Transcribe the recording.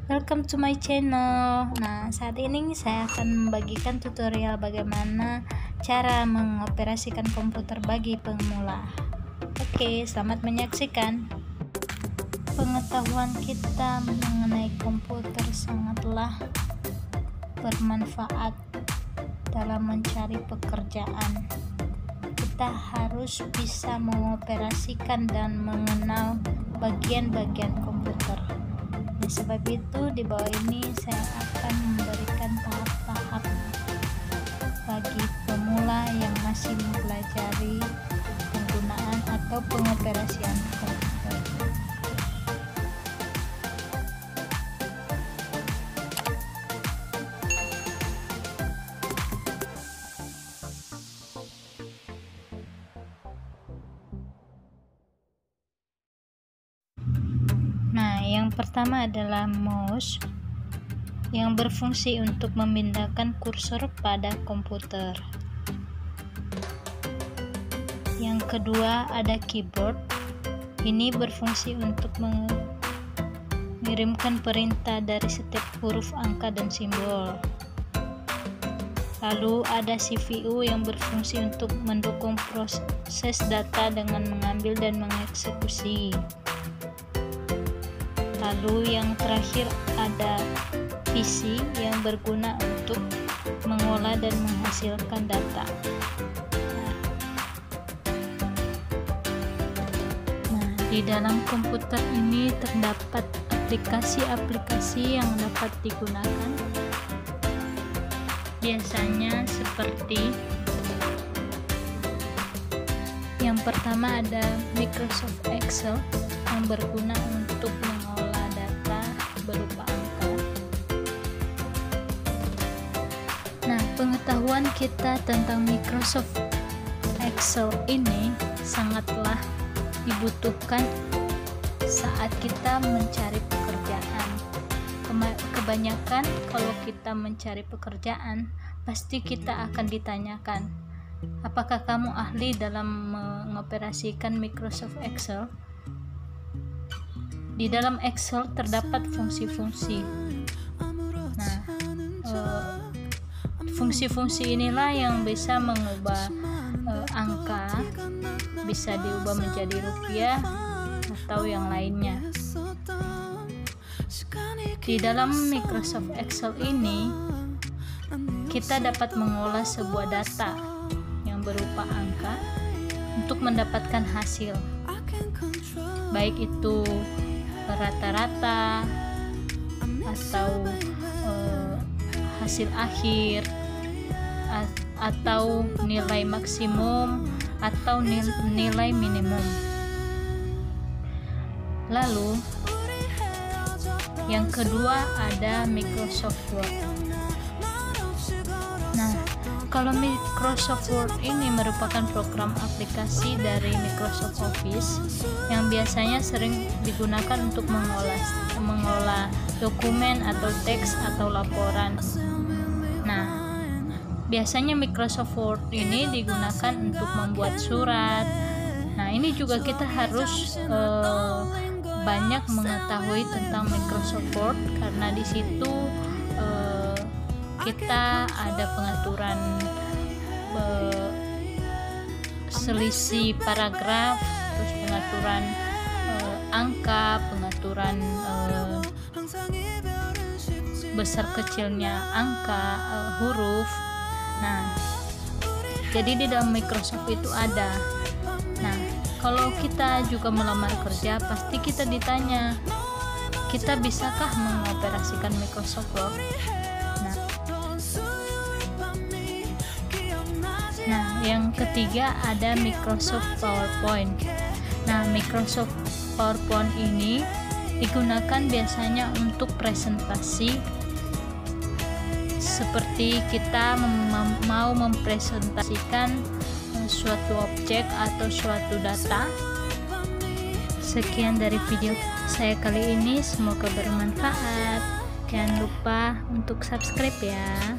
Welcome to my channel. Nah, saat ini saya akan membagikan tutorial bagaimana cara mengoperasikan komputer bagi pemula. Oke, selamat menyaksikan. Pengetahuan kita mengenai komputer sangatlah bermanfaat dalam mencari pekerjaan. Kita harus bisa mengoperasikan dan mengenal bagian-bagian komputer. Oleh sebab itu, di bawah ini saya akan memberikan tahap-tahap bagi pemula yang masih mempelajari penggunaan atau pengoperasian komputer. Nah, yang pertama adalah mouse yang berfungsi untuk memindahkan kursor pada komputer. Yang kedua ada keyboard. Ini berfungsi untuk mengirimkan perintah dari setiap huruf, angka, dan simbol. Lalu ada CPU yang berfungsi untuk mendukung proses data dengan mengambil dan mengeksekusi. Lalu yang terakhir ada PC yang berguna untuk mengolah dan menghasilkan data. Nah, di dalam komputer ini terdapat aplikasi-aplikasi yang dapat digunakan. Biasanya seperti yang pertama ada Microsoft Excel yang berguna untuk mengolah data berupa angka. Nah, pengetahuan kita tentang Microsoft Excel ini sangatlah dibutuhkan saat kita mencari pekerjaan. Kebanyakan kalau kita mencari pekerjaan, pasti kita akan ditanyakan, apakah kamu ahli dalam mengoperasikan Microsoft Excel? Di dalam Excel terdapat fungsi-fungsi. Nah, fungsi-fungsi inilah yang bisa mengubah angka, bisa diubah menjadi rupiah atau yang lainnya. Di dalam Microsoft Excel ini, kita dapat mengolah sebuah data yang berupa angka untuk mendapatkan hasil, baik itu rata-rata atau hasil akhir atau nilai maksimum atau nilai minimum. Lalu yang kedua ada Microsoft Word. Nah, kalau Microsoft Word ini merupakan program aplikasi dari Microsoft Office yang biasanya sering digunakan untuk mengolah dokumen atau teks atau laporan. Nah, biasanya Microsoft Word ini digunakan untuk membuat surat. Nah, ini juga kita harus banyak mengetahui tentang Microsoft Word karena di situ kita ada pengaturan selisih paragraf, terus pengaturan angka, pengaturan besar kecilnya angka, huruf. Nah, jadi di dalam Microsoft itu ada. Nah, kalau kita juga melamar kerja, pasti kita ditanya, kita bisakah mengoperasikan Microsoft Word? Nah, yang ketiga ada Microsoft PowerPoint. Nah, Microsoft PowerPoint ini digunakan biasanya untuk presentasi, seperti kita mau mempresentasikan suatu objek atau suatu data. Sekian dari video saya kali ini, semoga bermanfaat. Jangan lupa untuk subscribe ya.